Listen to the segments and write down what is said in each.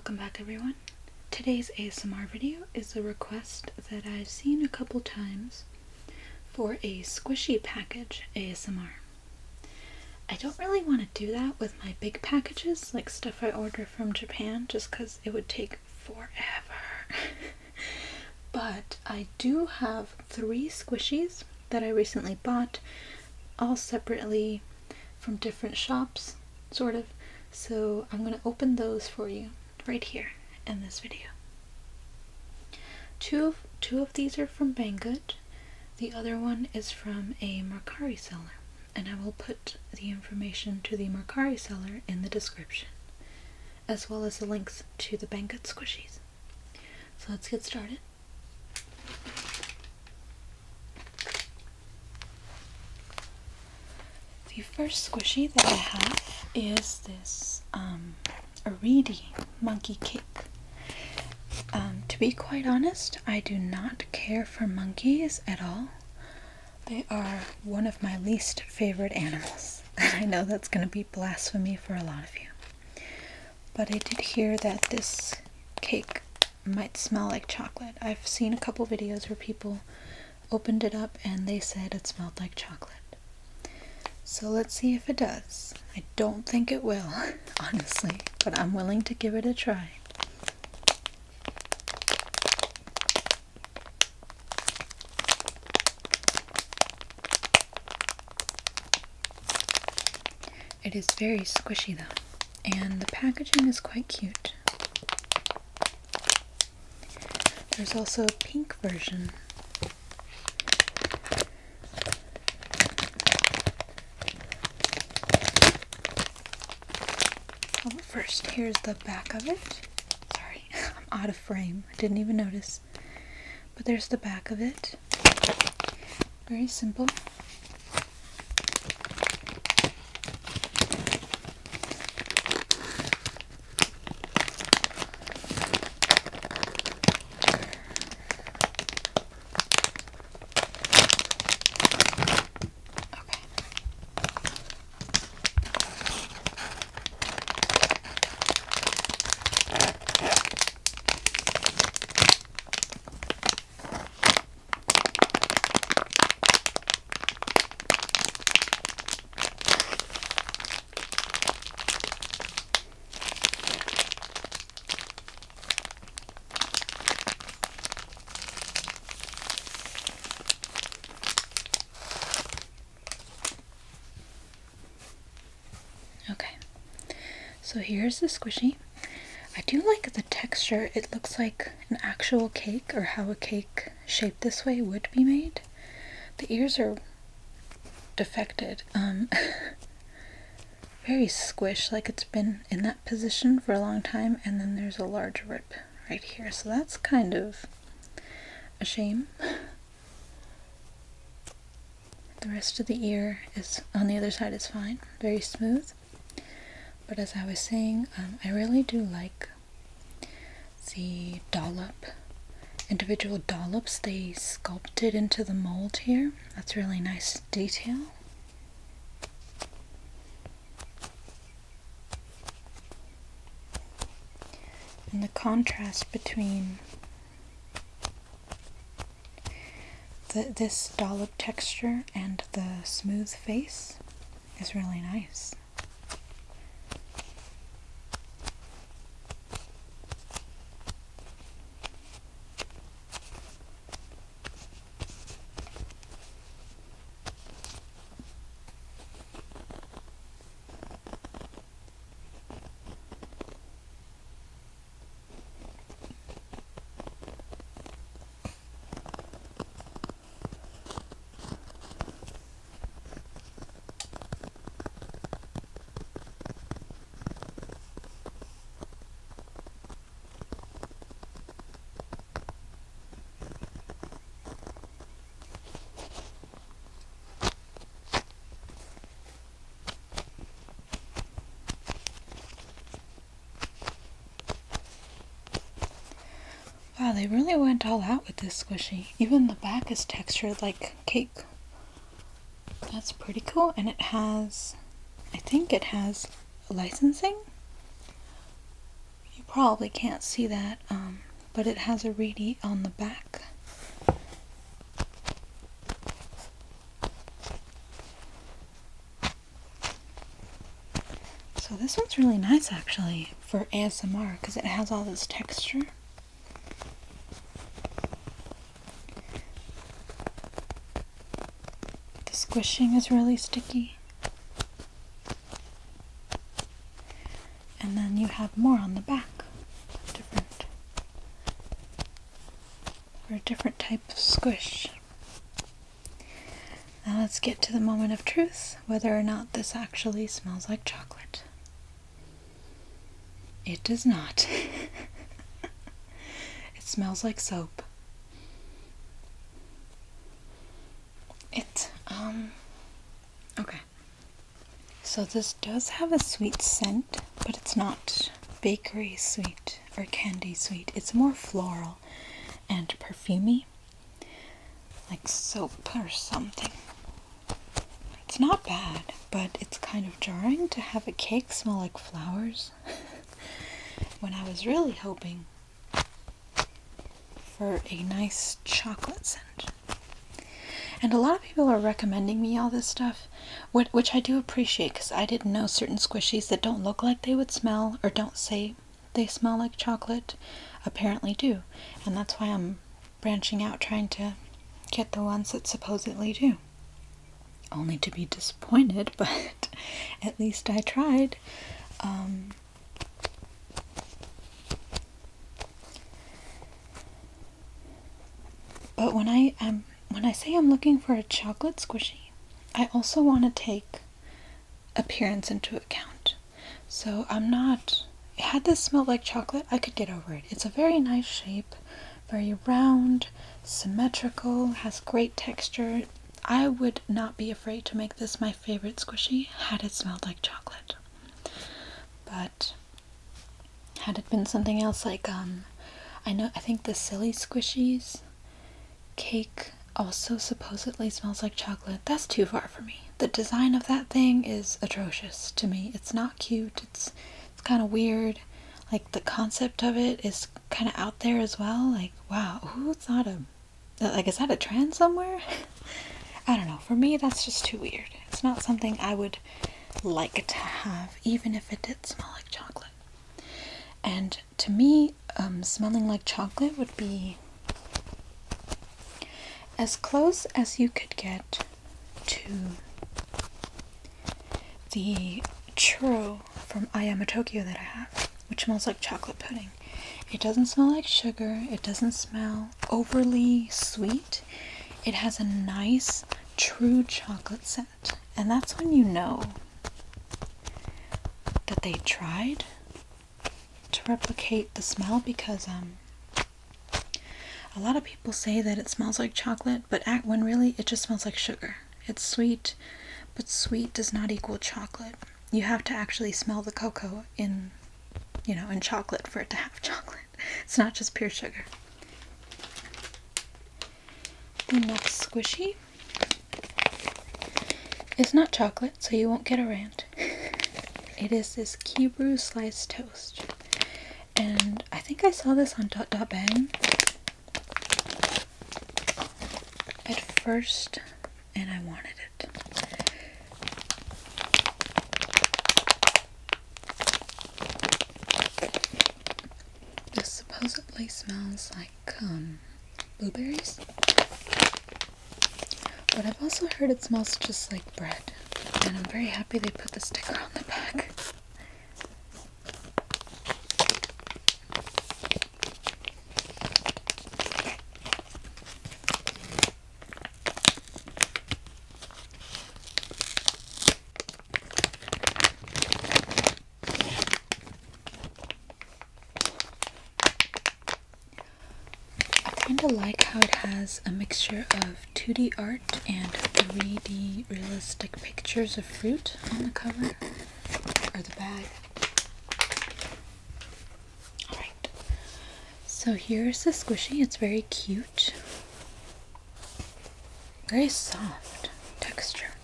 Welcome back, everyone. Today's ASMR video is a request that I've seen a couple times for a squishy package ASMR. I don't really want to do that with my big packages, like stuff I order from Japan, just because it would take forever. But I do have 3 squishies that I recently bought, all separately from different shops, sort of. So I'm going to open those for you right here in this video. Two of these are from Banggood. The other one is from a Mercari seller, and I will put the information to the Mercari seller in the description, as well as the links to the Banggood squishies. So let's get started. The first squishy that I have is this Aridi monkey cake. To be quite honest, I do not care for monkeys at all. They are one of my least favorite animals. And I know that's going to be blasphemy for a lot of you. But I did hear that this cake might smell like chocolate. I've seen a couple videos where people opened it up and they said it smelled like chocolate. So let's see if it does. I don't think it will, honestly, but I'm willing to give it a try. It is very squishy though, and the packaging is quite cute. There's also a pink version. Well, first, here's the back of it. Sorry, I'm out of frame. I didn't even notice. But there's the back of it. Very simple. Okay, so here's the squishy. I do like the texture. It looks like an actual cake, or how a cake shaped this way would be made. The ears are defected. Very squished, like it's been in that position for a long time, and then there's a large rip right here, so that's kind of a shame. The rest of the ear is on the other side is fine, very smooth. But as I was saying, I really do like the individual dollops they sculpted into the mold here. That's really nice detail. And the contrast between this dollop texture and the smooth face is really nice. Wow, they really went all out with this squishy. Even the back is textured like cake. That's pretty cool, and it has, I think it has licensing. You probably can't see that, but it has a reedy on the back. So this one's really nice actually for ASMR because it has all this texture. The squishing is really sticky. And then you have more on the back. For a different type of squish. Now let's get to the moment of truth, whether or not this actually smells like chocolate. It does not. It smells like soap. Okay. So this does have a sweet scent, but it's not bakery sweet or candy sweet. It's more floral and perfumey, like soap or something. It's not bad, but it's kind of jarring to have a cake smell like flowers when I was really hoping for a nice chocolate scent. And a lot of people are recommending me all this stuff, which I do appreciate because I didn't know certain squishies that don't look like they would smell or don't say they smell like chocolate apparently do. And that's why I'm branching out trying to get the ones that supposedly do. Only to be disappointed, but at least I tried. But when I say I'm looking for a chocolate squishy, I also want to take appearance into account. So had this smelled like chocolate, I could get over it. It's a very nice shape, very round, symmetrical, has great texture. I would not be afraid to make this my favorite squishy had it smelled like chocolate. But had it been something else like, I think the Silly Squishies cake also supposedly smells like chocolate. That's too far for me. The design of that thing is atrocious to me. It's not cute. It's kind of weird. Like, the concept of it is kind of out there as well. Like, wow, who thought of... Like, is that a trend somewhere? I don't know. For me, that's just too weird. It's not something I would like to have, even if it did smell like chocolate. And to me, smelling like chocolate would be as close as you could get to the churro from Ayama Tokyo that I have, which smells like chocolate pudding. It doesn't smell like sugar. It doesn't smell overly sweet. It has a nice, true chocolate scent. And that's when you know that they tried to replicate the smell, because a lot of people say that it smells like chocolate, but when really it just smells like sugar. It's sweet, but sweet does not equal chocolate. You have to actually smell the cocoa in chocolate for it to have chocolate. It's not just pure sugar. The next squishy is not chocolate, so you won't get a rant. It is this Kibru sliced toast. And I think I saw this on Bang at first, and I wanted it. This supposedly smells like blueberries, but I've also heard it smells just like bread, and I'm very happy they put the sticker on the back. I kind of like how it has a mixture of 2D art and 3D realistic pictures of fruit on the cover, or the bag. Alright, so here's the squishy. It's very cute. Very soft texture.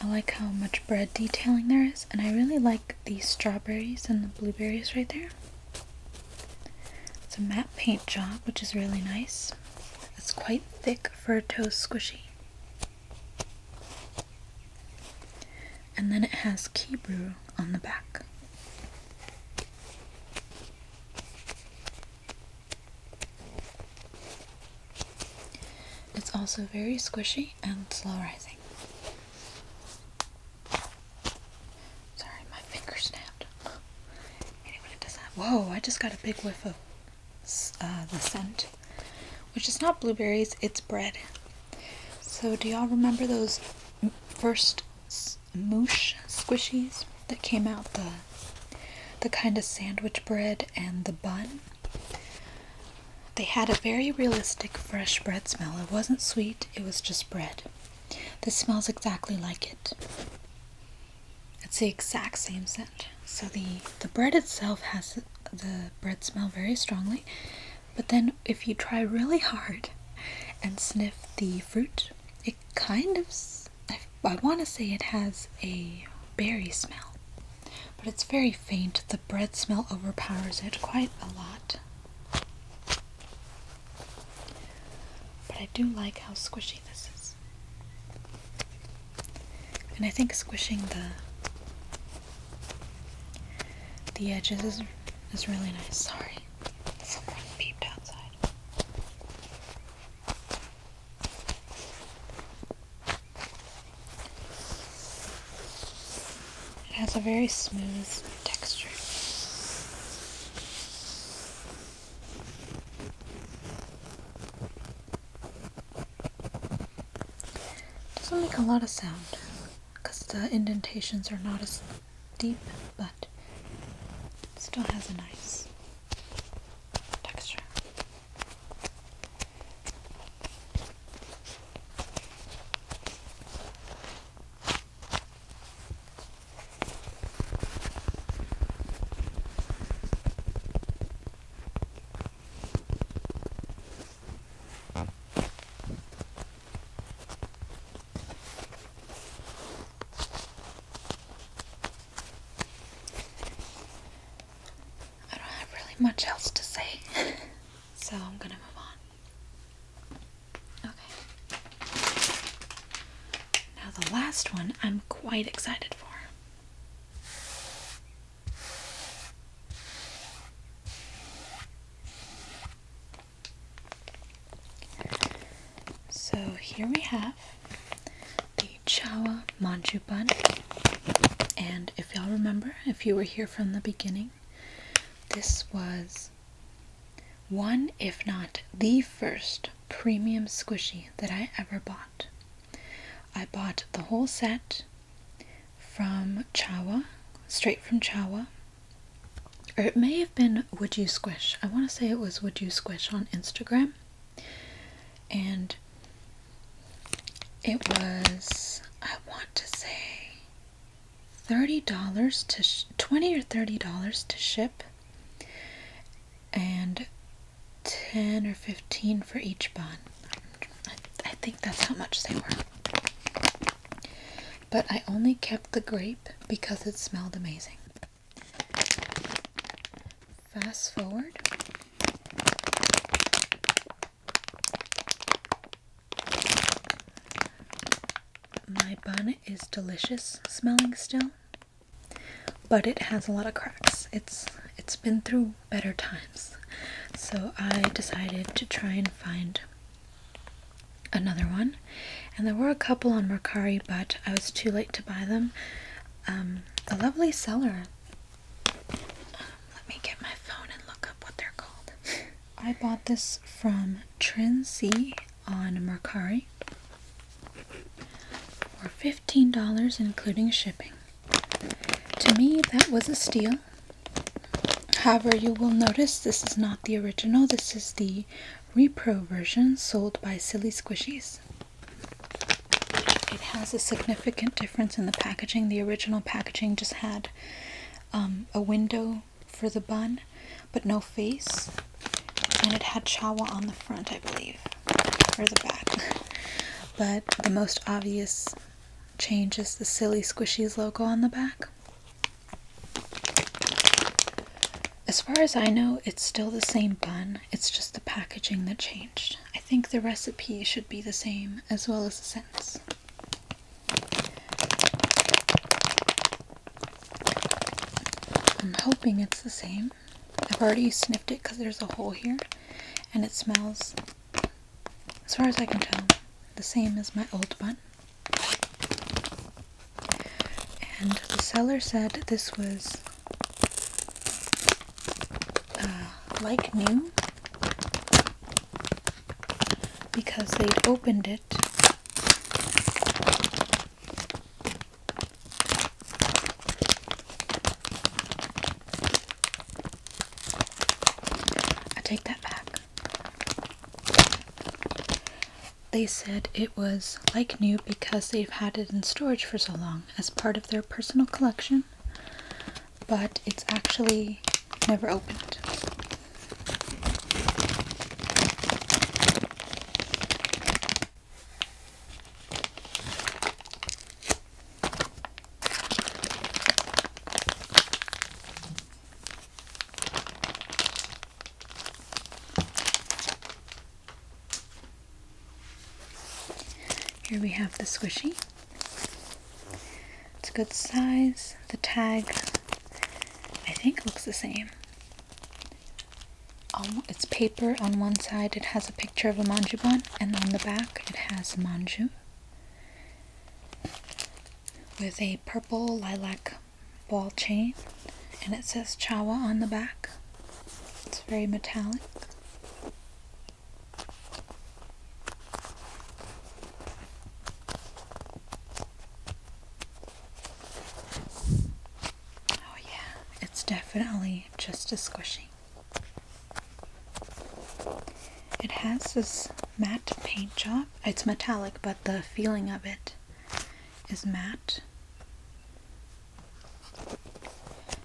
I like how much bread detailing there is, and I really like the strawberries and the blueberries right there. It's a matte paint job, which is really nice. It's quite thick for a toast squishy. And then it has key brew on the back. It's also very squishy and slow rising. Sorry, my finger snapped. Anyway, it does that. Whoa, I just got a big whiff of the scent, which is not blueberries, it's bread. So do y'all remember those first moosh squishies that came out, the kind of sandwich bread and the bun? They had a very realistic fresh bread smell. It wasn't sweet, it was just bread. This smells exactly like it. It's the exact same scent. So the bread itself has the bread smell very strongly, but then if you try really hard and sniff the fruit, it kind of, I want to say it has a berry smell, but it's very faint. The bread smell overpowers it quite a lot. But I do like how squishy this is. And I think squishing the edges is really nice. Sorry, someone beeped outside. It has a very smooth texture. Doesn't make a lot of sound because the indentations are not as deep, but it still has a nice texture. Much else to say, so I'm gonna move on. Okay. Now the last one I'm quite excited for. So here we have the Chawa Bun, and if y'all remember, if you were here from the beginning, this was one, if not the first, premium squishy that I ever bought. I bought the whole set from Chawa, straight from Chawa. Or it may have been Would You Squish. I want to say it was Would You Squish on Instagram. And it was, I want to say, $30 to $20 or $30 to ship, and 10 or 15 for each bun. I think that's how much they were. But I only kept the grape because it smelled amazing. Fast forward. My bun is delicious smelling still, but it has a lot of cracks. It's been through better times. So I decided to try and find another one. And there were a couple on Mercari, but I was too late to buy them. A lovely seller. Let me get my phone and look up what they're called. I bought this from TrinC on Mercari for $15, including shipping. To me, that was a steal. However, you will notice this is not the original. This is the repro version sold by Silly Squishies. It has a significant difference in the packaging. The original packaging just had a window for the bun, but no face. And it had Chawa on the front, I believe, or the back. But the most obvious change is the Silly Squishies logo on the back. As far as I know, it's still the same bun. It's just the packaging that changed. I think the recipe should be the same as well as the scents. I'm hoping it's the same. I've already sniffed it because there's a hole here, and it smells, as far as I can tell, the same as my old bun. And the seller said this was like new because they'd opened it I take that back. They said it was like new because they've had it in storage for so long as part of their personal collection, but it's actually never opened. Here we have the squishy. It's a good size. The tag, I think, looks the same. It's paper on one side. It has a picture of a manju bun, and on the back it has manju with a purple lilac ball chain, and it says Chawa on the back. It's very metallic. Oh yeah, it's definitely just as squishy. It has this matte paint job. It's metallic, but the feeling of it is matte.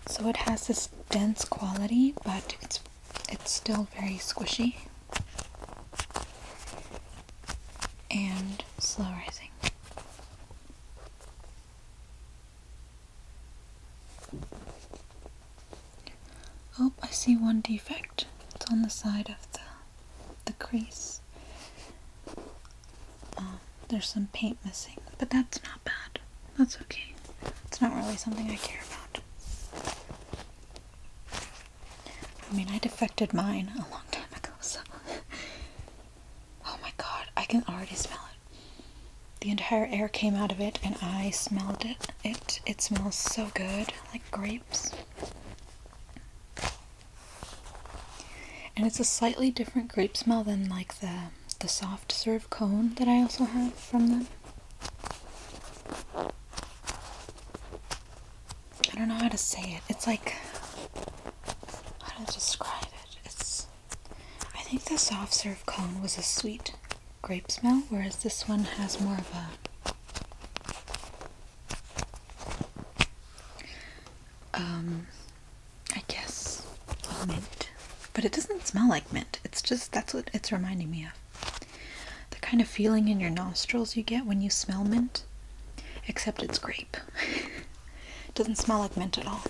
So it has this dense quality, but it's still very squishy and slow rising. Oh, I see one defect. It's on the side of the crease. There's some paint missing, but that's not bad. That's okay. It's not really something I care about. I mean, I defected mine a long time ago, so... Oh my god, I can already smell it. The entire air came out of it, and I smelled it. It smells so good, like grapes. And it's a slightly different grape smell than like the soft serve cone that I also have from them. I don't know how to say it. It's like, how to describe it? I think the soft serve cone was a sweet grape smell, whereas this one has more of I guess, mint. But it doesn't smell like mint. It's just, that's what it's reminding me of. The kind of feeling in your nostrils you get when you smell mint, except it's grape. It doesn't smell like mint at all.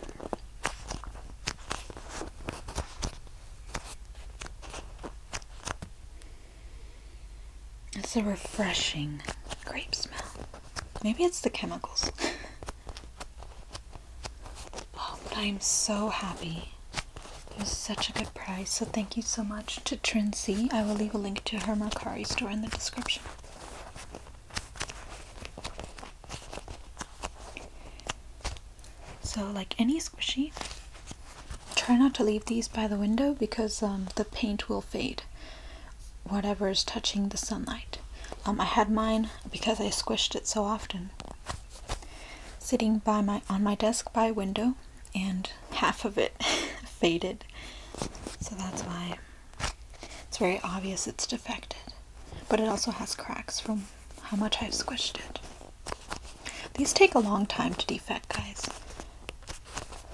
It's a refreshing grape smell. Maybe it's the chemicals. Oh, but I am so happy. It was such a good price, so thank you so much to TrinC. I will leave a link to her Mercari store in the description. So, like any squishy, try not to leave these by the window because the paint will fade, whatever is touching the sunlight. I had mine, because I squished it so often, sitting on my desk by a window, and half of it faded. So that's why it's very obvious it's defected. But it also has cracks from how much I've squished it. These take a long time to defect, guys.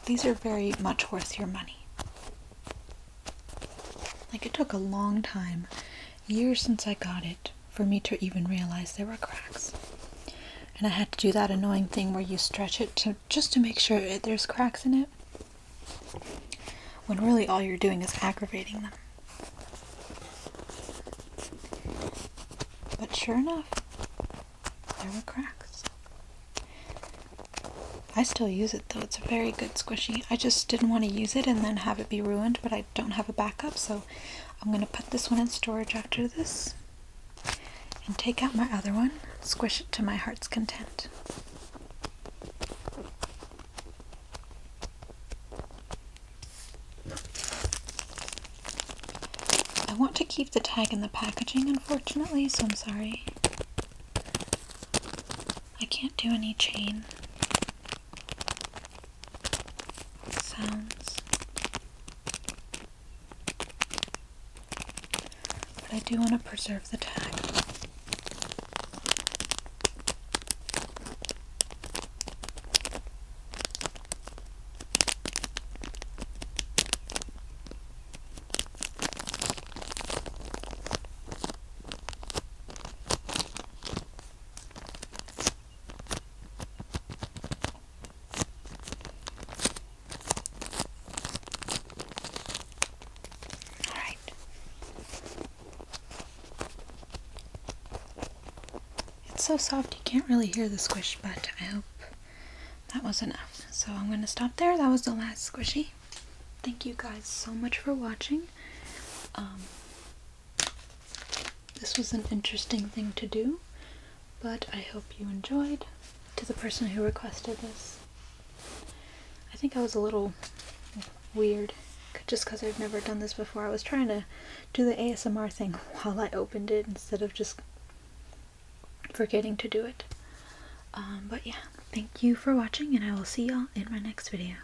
These are very much worth your money. Like, it took a long time, years since I got it, for me to even realize there were cracks. And I had to do that annoying thing where you stretch it just to make sure there's cracks in it. when really all you're doing is aggravating them. But sure enough, there were cracks. I still use it though, it's a very good squishy. I just didn't want to use it and then have it be ruined, but I don't have a backup, so I'm going to put this one in storage after this and take out my other one, squish it to my heart's content. I want to keep the tag in the packaging, unfortunately, so I'm sorry. I can't do any chain sounds, but I do want to preserve the tag. So soft you can't really hear the squish, but I hope that was enough. So I'm going to stop there. That was the last squishy. Thank you guys so much for watching. This was an interesting thing to do, but I hope you enjoyed. To the person who requested this, I think I was a little weird just because I've never done this before. I was trying to do the ASMR thing while I opened it instead of just forgetting to do it. But yeah, thank you for watching, and I will see y'all in my next video.